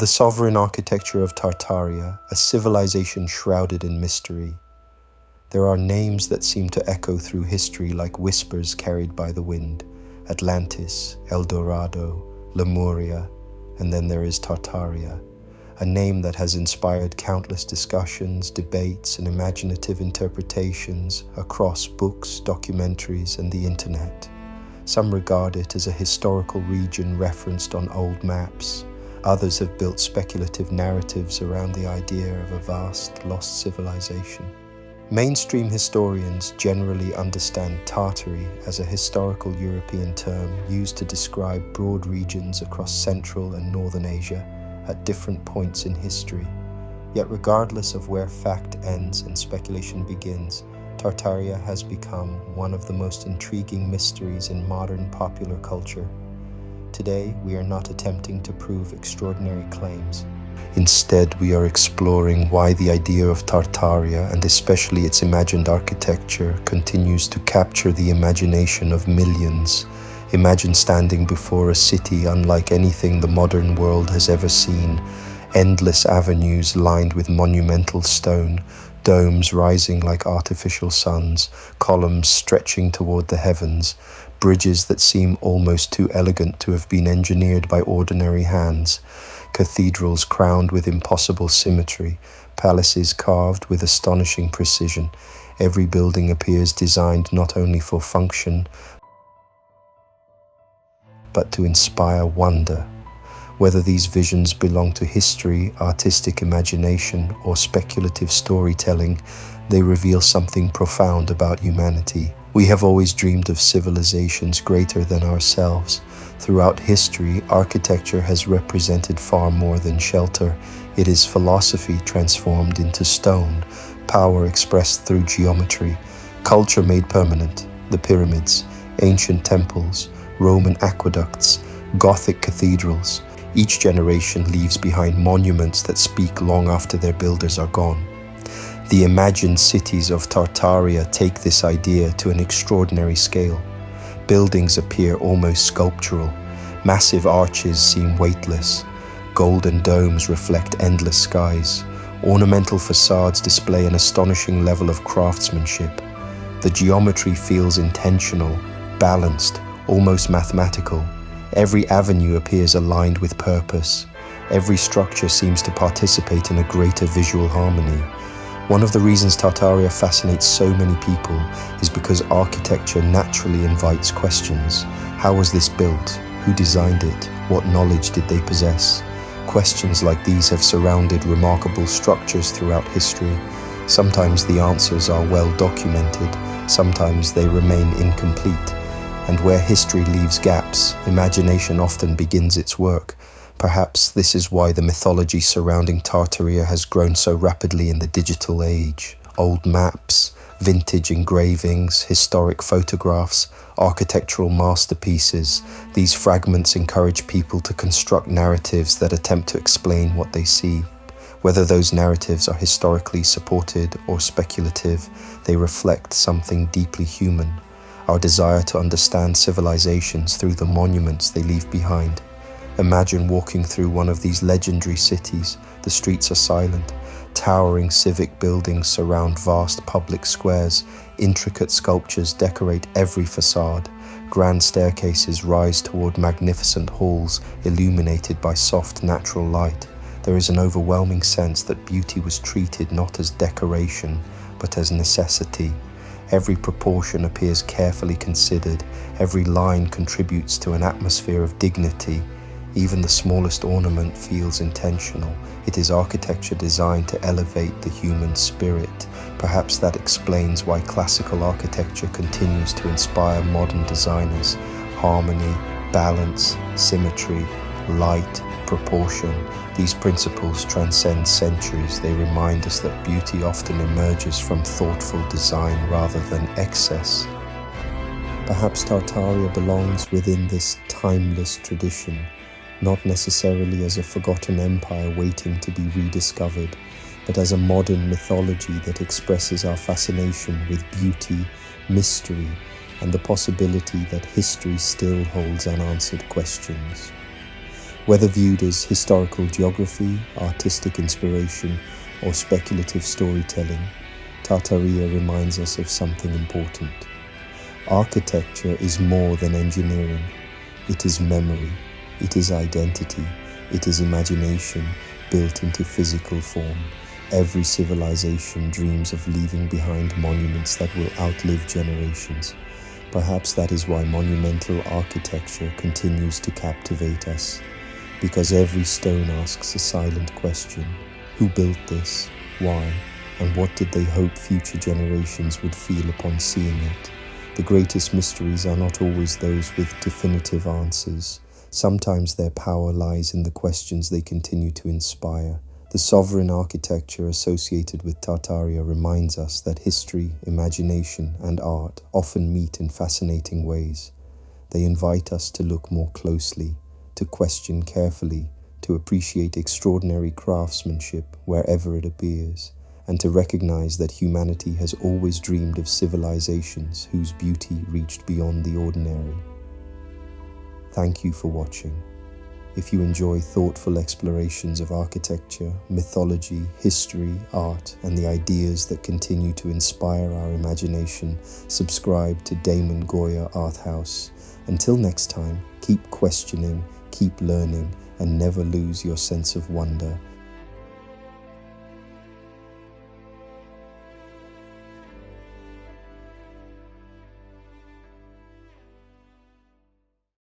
the sovereign architecture of Tartaria, a civilization shrouded in mystery. There are names that seem to echo through history like whispers carried by the wind: Atlantis, El Dorado, Lemuria, and then there is Tartaria, a name that has inspired countless discussions, debates, and imaginative interpretations across books, documentaries, and the internet. Some regard it as a historical region referenced on old maps. Others have built speculative narratives around the idea of a vast, lost civilization. Mainstream historians generally understand Tartary as a historical European term used to describe broad regions across Central and Northern Asia at different points in history. Yet regardless of where fact ends and speculation begins, Tartaria has become one of the most intriguing mysteries in modern popular culture. Today, we are not attempting to prove extraordinary claims. Instead, we are exploring why the idea of Tartaria, and especially its imagined architecture, continues to capture the imagination of millions. Imagine standing before a city unlike anything the modern world has ever seen. Endless avenues lined with monumental stone, domes rising like artificial suns, columns stretching toward the heavens, bridges that seem almost too elegant to have been engineered by ordinary hands, cathedrals crowned with impossible symmetry, palaces carved with astonishing precision. Every building appears designed not only for function, but to inspire wonder. Whether these visions belong to history, artistic imagination, or speculative storytelling, they reveal something profound about humanity. We have always dreamed of civilizations greater than ourselves. Throughout history, architecture has represented far more than shelter. It is philosophy transformed into stone, power expressed through geometry, culture made permanent. The pyramids, ancient temples, Roman aqueducts, Gothic cathedrals. Each generation leaves behind monuments that speak long after their builders are gone. The imagined cities of Tartaria take this idea to an extraordinary scale. Buildings appear almost sculptural. Massive arches seem weightless. Golden domes reflect endless skies. Ornamental facades display an astonishing level of craftsmanship. The geometry feels intentional, balanced, almost mathematical. Every avenue appears aligned with purpose. Every structure seems to participate in a greater visual harmony. One of the reasons Tartaria fascinates so many people is because architecture naturally invites questions. How was this built? Who designed it? What knowledge did they possess? Questions like these have surrounded remarkable structures throughout history. Sometimes the answers are well documented, sometimes they remain incomplete. And where history leaves gaps, imagination often begins its work. Perhaps this is why the mythology surrounding Tartaria has grown so rapidly in the digital age. Old maps, vintage engravings, historic photographs, architectural masterpieces. These fragments encourage people to construct narratives that attempt to explain what they see. Whether those narratives are historically supported or speculative, they reflect something deeply human. Our desire to understand civilizations through the monuments they leave behind. Imagine walking through one of these legendary cities. The streets are silent. Towering civic buildings surround vast public squares. Intricate sculptures decorate every facade. Grand staircases rise toward magnificent halls illuminated by soft natural light. There is an overwhelming sense that beauty was treated not as decoration, but as necessity. Every proportion appears carefully considered. Every line contributes to an atmosphere of dignity. Even the smallest ornament feels intentional. It is architecture designed to elevate the human spirit. Perhaps that explains why classical architecture continues to inspire modern designers. Harmony, balance, symmetry, light, proportion. These principles transcend centuries. They remind us that beauty often emerges from thoughtful design rather than excess. Perhaps Tartaria belongs within this timeless tradition, not necessarily as a forgotten empire waiting to be rediscovered, but as a modern mythology that expresses our fascination with beauty, mystery, and the possibility that history still holds unanswered questions. Whether viewed as historical geography, artistic inspiration, or speculative storytelling, Tartaria reminds us of something important. Architecture is more than engineering. It is memory, it is identity, it is imagination built into physical form. Every civilization dreams of leaving behind monuments that will outlive generations. Perhaps that is why monumental architecture continues to captivate us, because every stone asks a silent question. Who built this? Why? And what did they hope future generations would feel upon seeing it? The greatest mysteries are not always those with definitive answers. Sometimes their power lies in the questions they continue to inspire. The sovereign architecture associated with Tartaria reminds us that history, imagination, and art often meet in fascinating ways. They invite us to look more closely, to question carefully, to appreciate extraordinary craftsmanship wherever it appears, and to recognize that humanity has always dreamed of civilizations whose beauty reached beyond the ordinary. Thank you for watching. If you enjoy thoughtful explorations of architecture, mythology, history, art, and the ideas that continue to inspire our imagination, subscribe to DAMON GOYA ARTHOUSE. Until next time, keep questioning, keep learning, and never lose your sense of wonder.